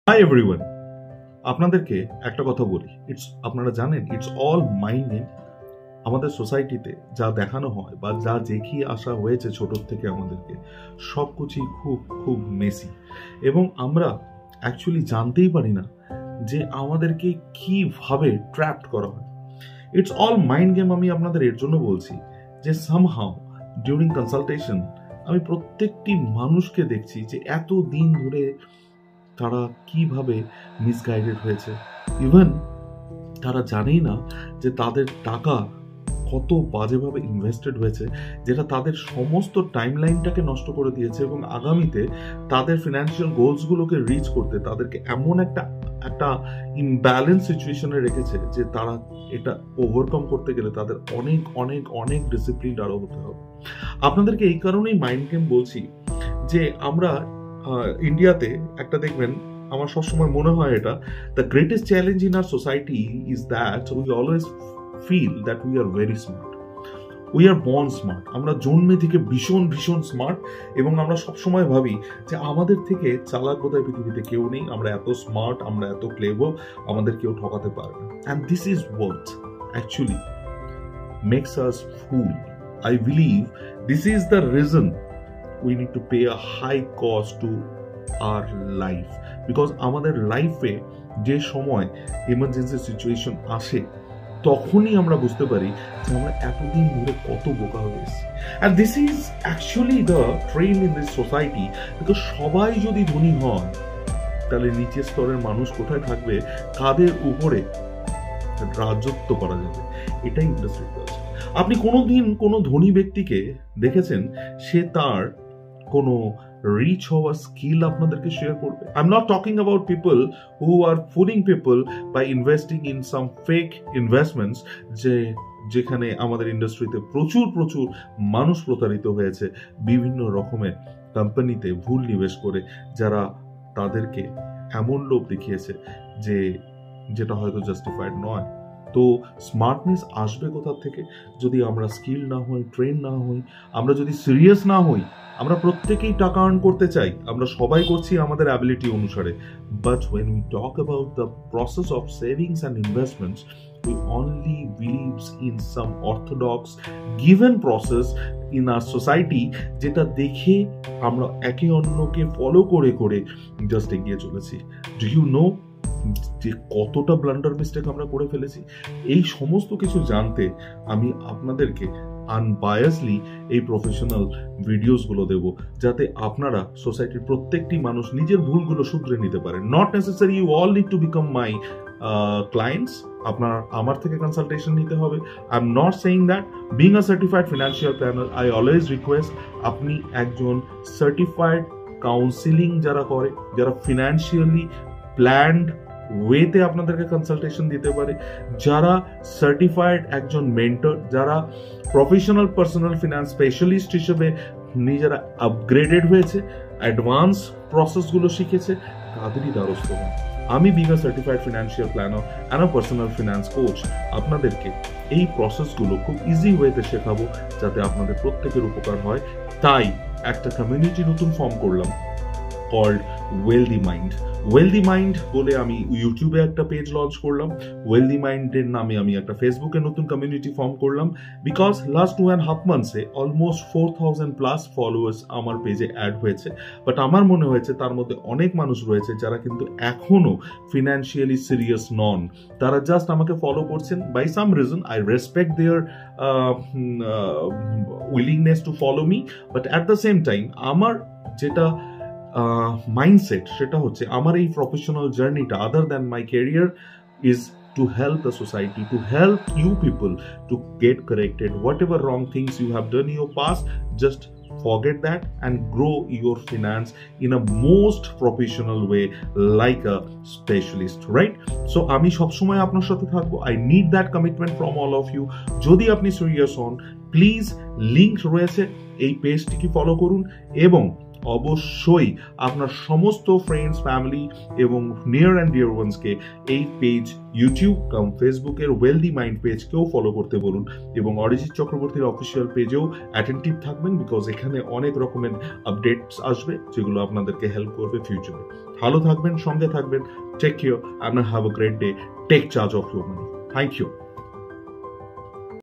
Hi everyone, আপনাদেরকে একটা কথা বলি, আপনারা জানেন ইটস অল মাইন্ড গেম। আমাদের সোসাইটিতে যা দেখানো হয় বা যা দেখিয়ে আসা হয়েছে ছোট থেকে আমাদেরকে, সব কিছুই খুব খুব মেসি, এবং আমরা অ্যাকচুয়ালি জানতেই পারি না যে আমাদেরকে কিভাবে ট্র্যাপড করা হয়। It's all mind game. আমি আপনাদের এর জন্য বলছি যে সামহাউ ডিউরিং কনসালটেশন আমি প্রত্যেকটি মানুষকে দেখছি যে এত দিন ধরে তারা কিভাবে মিসগাইডেড হয়েছে। ইভেন তারা জানেই না যে তাদের টাকা কত বাজেভাবে ইনভেস্টেড হয়েছে, যেটা তাদের সমস্ত টাইমলাইনটাকে নষ্ট করে দিয়েছে এবং আগামীতে তাদের ফিনান্সিয়াল গোলসগুলোকে রিচ করতে তাদেরকে এমন একটা ইমব্যালেন্স সিচুয়েশনে রেখেছে যে তারা এটা ওভারকাম করতে গেলে তাদের অনেক অনেক অনেক ডিসিপ্লিন আরো হতে হবে। আপনাদেরকে এই কারণেই মাইন্ড গেম বলছি যে আমরা ইন্ডিয়াতে একটা দেখবেন, আমার সবসময় মনে হয় এটা the greatest challenge in our society is that we always feel that we are very smart, we are born smart. আমরা জন্মে থেকে ভীষণ ভীষণ স্মার্ট এবং আমরা সবসময় ভাবি যে আমাদের থেকে চালাক বোধহয় পৃথিবীতে কেউ নেই, আমরা এত স্মার্ট, আমরা এত ক্লেভার, আমাদের কেউ ঠকাতে পারবে না। And this is what actually makes us fool. I believe this is the reason we need to pay a high cost to our life, because আমাদের লাইফে যে সময় এমার্জেন্সি সিচুয়েশন আসে তখনই আমরা বুঝতে পারি যে আমরা এতদিন ধরে কত বোকা হয়ে এসেছি। and this is actually the trend in this society, because সবাই যদি ধনী হয় তাহলে নিচের স্তরের মানুষ কোথায় থাকবে, কাদের উপরে রাজত্ব করা যাবে, এটাই ইন্ডাস্ট্রি কাজ। আপনি কোনোদিন কোনো ধনী ব্যক্তিকে দেখেছেন সে তার কোনো রিচ হওয়ার স্কিল আপনাদেরকে শেয়ার করবে? I am not talking about people who are fooling people by investing in some fake investments, যেখানে আমাদের ইন্ডাস্ট্রিতে প্রচুর প্রচুর মানুষ প্রতারিত হয়েছে বিভিন্ন রকমের কোম্পানিতে ভুল নিবেশ করে, যারা তাদেরকে এমন লোভ দেখিয়েছে যেটা হয়তো জাস্টিফাইড নয়। তো স্মার্টনেস আসবে কোথা থেকে যদি আমরা স্কিল না হই, ট্রেন না হই, আমরা যদি সিরিয়াস না হই? আমরা প্রত্যেকেই টাকা আর্ন করতে চাই, আমরা সবাই করছি আমাদের অ্যাবিলিটি অনুসারে, but when we talk about the process of savings and investments, we only believes in some orthodox given process in our society, যেটা দেখে আমরা একে অন্যকে ফলো করে করে জাস্ট এগিয়ে চলেছি। ডু ইউ নো যে কতটা ব্লান্ডার মিস্টেক আমরা করে ফেলেছি? এই সমস্ত কিছু জানতে আমি আপনাদেরকে আনবায়াসলি এই প্রফেশনাল ভিডিওসগুলো দেব, যাতে আপনারা সোসাইটির প্রত্যেকটি মানুষ নিজের ভুলগুলো শুধরে নিতে পারেন। Not necessary you all need to become my clients, আপনার আমার থেকে কনসালটেশন নিতে হবে। I am not saying that. Being a certified financial planner, I always request আপনি একজন সার্টিফাইড কাউন্সিলিং যারা করে, যারা ফিনান্সিয়ালি প্ল্যান্ড ওয়েতে আপনাদেরকে কনসালটেশন দিতে পারে, যারা সার্টিফাইড একজন মেন্টর, যারা প্রফেশনাল পার্সোনাল ফিনান্স স্পেশালিস্ট হিসেবে নিজেরা আপগ্রেডেড হয়েছে, অ্যাডভান্স প্রসেসগুলো শিখেছে, তাদেরই দ্বারস্থ হন। আমি being a certified financial planner and a personal finance coach আপনাদেরকে এই প্রসেসগুলো খুব ইজি ওয়েতে শেখাবো যাতে আপনাদের প্রত্যেকের উপকার হয়। তাই একটা কমিউনিটি নতুন ফর্ম করলাম called wealthy mind. Wealthy mind বলে আমি ইউটিউবে একটা পেজ লঞ্চ করলাম, ওয়েলদি মাইন্ডের নামে আমি একটা ফেসবুকে নতুন কমিউনিটি ফর্ম করলাম, বিকজ লাস্ট 2.5 মান্থসে অলমোস্ট 4,000+ ফলোয়ার্স আমার পেজে অ্যাড হয়েছে। বাট আমার মনে হয়েছে তার মধ্যে অনেক মানুষ রয়েছে যারা কিন্তু এখনো ফিনান্সিয়ালি সিরিয়াস নন। তারা জাস্ট আমাকে ফলো করছেন by some reason. I respect their willingness to follow me, but at the same time আমার যেটা মাইন্ডসেট সেটা হচ্ছে আমার এই প্রফেশনাল জার্নিটা other than my career is to help the society, to help you people to get corrected. Whatever wrong things you have done in your past, just forget that and grow your finance in a most professional way like a specialist, right? So আমি সবসময় আপনার সাথে থাকবো। I need that commitment from all of you. যদি আপনি serious হন, please link রয়েছে, এই পেজটিকে ফলো করুন এবং অবশ্যই আপনার সমস্ত ফ্রেন্ডস, ফ্যামিলি এবং নিয়ার অ্যান্ড ডিয়ার ওয়ান্সকে এই পেজ ইউটিউব কাম ফেসবুকের ওয়েলদি মাইন্ড পেজকেও ফলো করতে বলুন, এবং অরিজিৎ চক্রবর্তীর অফিসিয়াল পেজেও অ্যাটেন্টিভ থাকবেন, বিকজ এখানে অনেক রকমের আপডেটস আসবে যেগুলো আপনাদেরকে হেল্প করবে ফিউচারে। ভালো থাকবেন, সঙ্গে থাকবেন, take care, and have a great day. Take charge of your money. Thank you.